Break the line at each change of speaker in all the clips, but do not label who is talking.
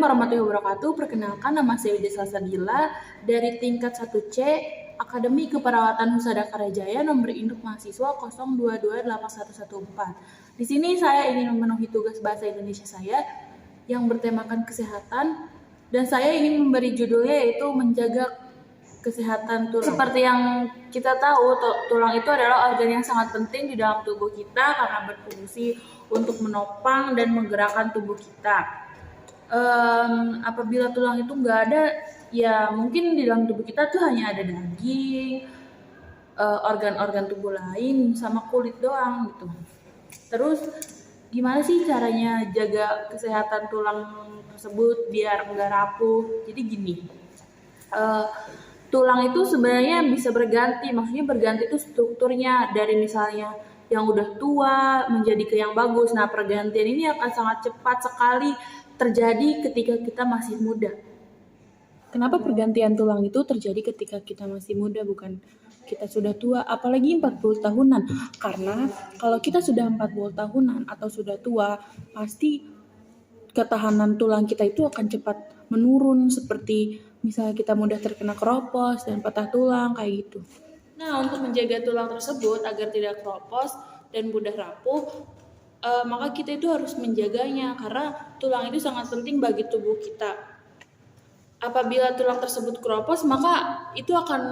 warahmatullahi wabarakatuh. Perkenalkan, nama saya Widya Salsabila dari tingkat 1C Akademi Keperawatan Husada Karajaya, nomor induk mahasiswa 0228114. Di sini saya ingin memenuhi tugas bahasa Indonesia saya yang bertemakan kesehatan, dan saya ingin memberi judulnya yaitu menjaga kesehatan tulang. Seperti yang kita tahu, tulang itu adalah organ yang sangat penting di dalam tubuh kita karena berfungsi untuk menopang dan menggerakkan tubuh kita. Apabila tulang itu nggak ada, ya mungkin di dalam tubuh kita tuh hanya ada daging, organ-organ tubuh lain, sama kulit doang gitu. Terus gimana sih caranya jaga kesehatan tulang tersebut biar nggak rapuh? Jadi gini, tulang itu sebenarnya bisa berganti, maksudnya berganti itu strukturnya dari misalnya yang udah tua menjadi ke yang bagus. Nah, pergantian ini akan sangat cepat sekali terjadi ketika kita masih muda. Kenapa pergantian tulang itu terjadi ketika kita masih muda, bukan kita sudah tua, apalagi 40 tahunan? Karena kalau kita sudah 40 tahunan atau sudah tua, pasti ketahanan tulang kita itu akan cepat menurun, seperti misalnya kita mudah terkena keropos dan patah tulang kayak gitu. Nah, untuk menjaga tulang tersebut agar tidak keropos dan mudah rapuh, maka kita itu harus menjaganya karena tulang itu sangat penting bagi tubuh kita. Apabila tulang tersebut keropos, maka itu akan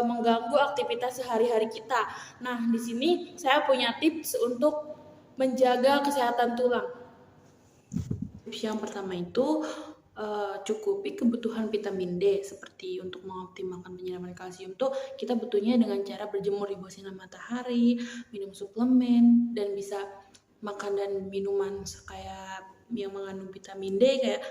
mengganggu aktivitas sehari-hari kita. Nah, di sini saya punya tips untuk menjaga kesehatan tulang. Tips yang pertama itu cukupi kebutuhan vitamin D, seperti untuk mengoptimalkan penyerapan kalsium tuh kita butuhnya dengan cara berjemur di bawah sinar matahari, minum suplemen, dan bisa makan dan minuman kayak yang mengandung vitamin D kayak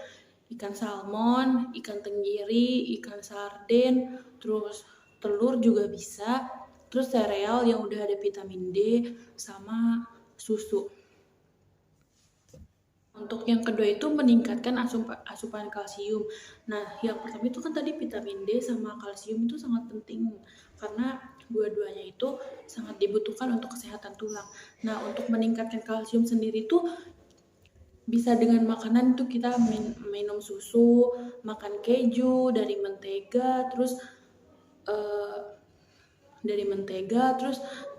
ikan salmon, ikan tenggiri, ikan sarden, terus telur juga bisa, terus sereal yang udah ada vitamin D, sama susu. Untuk yang kedua itu meningkatkan asupan kalsium. Nah, yang pertama itu kan tadi vitamin D sama kalsium itu sangat penting karena dua-duanya itu sangat dibutuhkan untuk kesehatan tulang. Nah, untuk meningkatkan kalsium sendiri itu bisa dengan makanan tuh kita minum susu, makan keju dari mentega, terus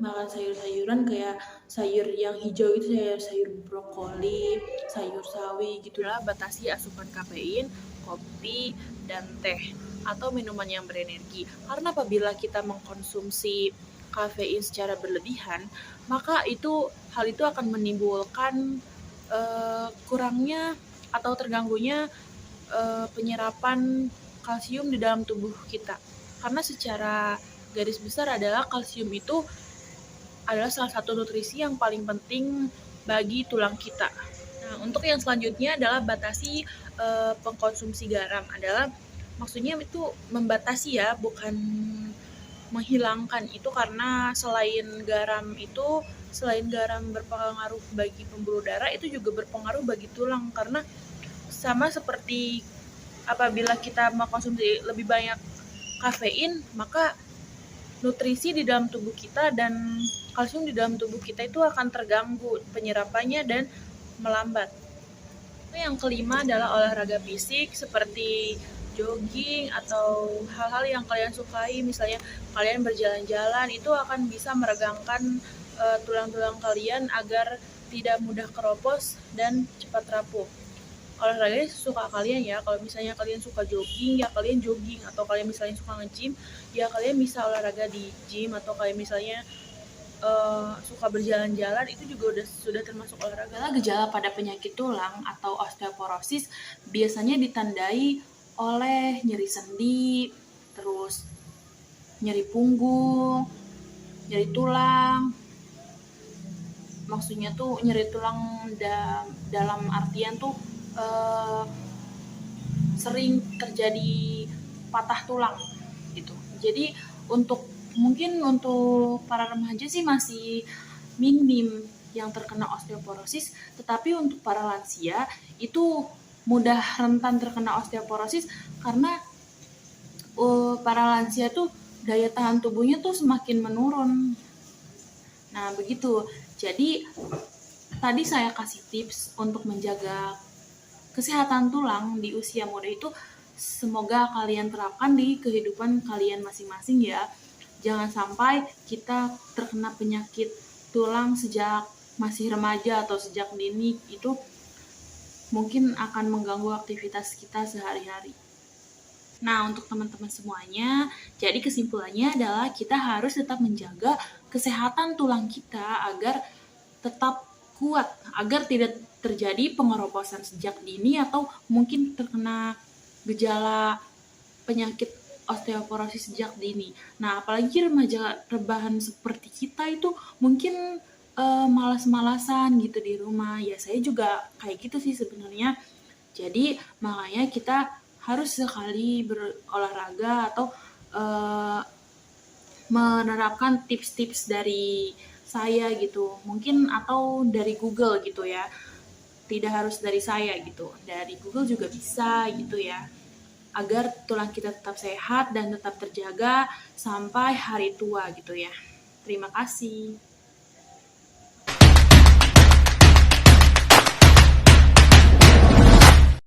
makan sayur-sayuran kayak sayur yang hijau itu sayur brokoli, sayur sawi gitu lah. Batasi asupan kafein, kopi, dan teh atau minuman yang berenergi. Karena apabila kita mengkonsumsi kafein secara berlebihan, maka hal itu akan menimbulkan kurangnya atau terganggunya penyerapan kalsium di dalam tubuh kita. Karena secara garis besar adalah kalsium itu adalah salah satu nutrisi yang paling penting bagi tulang kita. Nah, untuk yang selanjutnya adalah batasi pengkonsumsi garam. Maksudnya itu membatasi ya, bukan menghilangkan itu, karena selain garam berpengaruh bagi pembuluh darah, itu juga berpengaruh bagi tulang, karena sama seperti apabila kita mengkonsumsi lebih banyak kafein, maka nutrisi di dalam tubuh kita dan kalsium di dalam tubuh kita itu akan terganggu penyerapannya dan melambat. Yang kelima adalah olahraga fisik seperti jogging atau hal-hal yang kalian sukai, misalnya kalian berjalan-jalan, itu akan bisa meregangkan tulang-tulang kalian agar tidak mudah keropos dan cepat rapuh. Olahraganya suka kalian ya, kalau misalnya kalian suka jogging ya kalian jogging, atau kalian misalnya suka nge-gym ya kalian bisa olahraga di gym, atau kalian misalnya suka berjalan-jalan, itu juga sudah termasuk olahraga. Gejala pada penyakit tulang atau osteoporosis biasanya ditandai oleh nyeri sendi, terus nyeri punggung, nyeri tulang. Maksudnya tuh nyeri tulang dalam artian tuh sering terjadi patah tulang gitu. Jadi mungkin untuk para remaja sih masih minim yang terkena osteoporosis, tetapi untuk para lansia itu mudah rentan terkena osteoporosis karena para lansia tuh daya tahan tubuhnya tuh semakin menurun. Nah, begitu. Jadi tadi saya kasih tips untuk menjaga kesehatan tulang di usia muda itu semoga kalian terapkan di kehidupan kalian masing-masing ya. Jangan sampai kita terkena penyakit tulang sejak masih remaja atau sejak dini, itu mungkin akan mengganggu aktivitas kita sehari-hari. Nah, untuk teman-teman semuanya, jadi kesimpulannya adalah kita harus tetap menjaga kesehatan tulang kita agar tetap kuat, agar tidak terjadi pengeroposan sejak dini atau mungkin terkena gejala penyakit osteoporosis sejak dini. Nah, apalagi remaja rebahan seperti kita itu mungkin malas-malasan gitu di rumah. Ya, saya juga kayak gitu sih sebenarnya. Jadi, makanya kita harus sekali berolahraga atau menerapkan tips-tips dari saya gitu, mungkin atau dari Google gitu ya, tidak harus dari saya gitu, dari Google juga bisa gitu ya, agar tulang kita tetap sehat dan tetap terjaga sampai hari tua gitu ya. Terima kasih.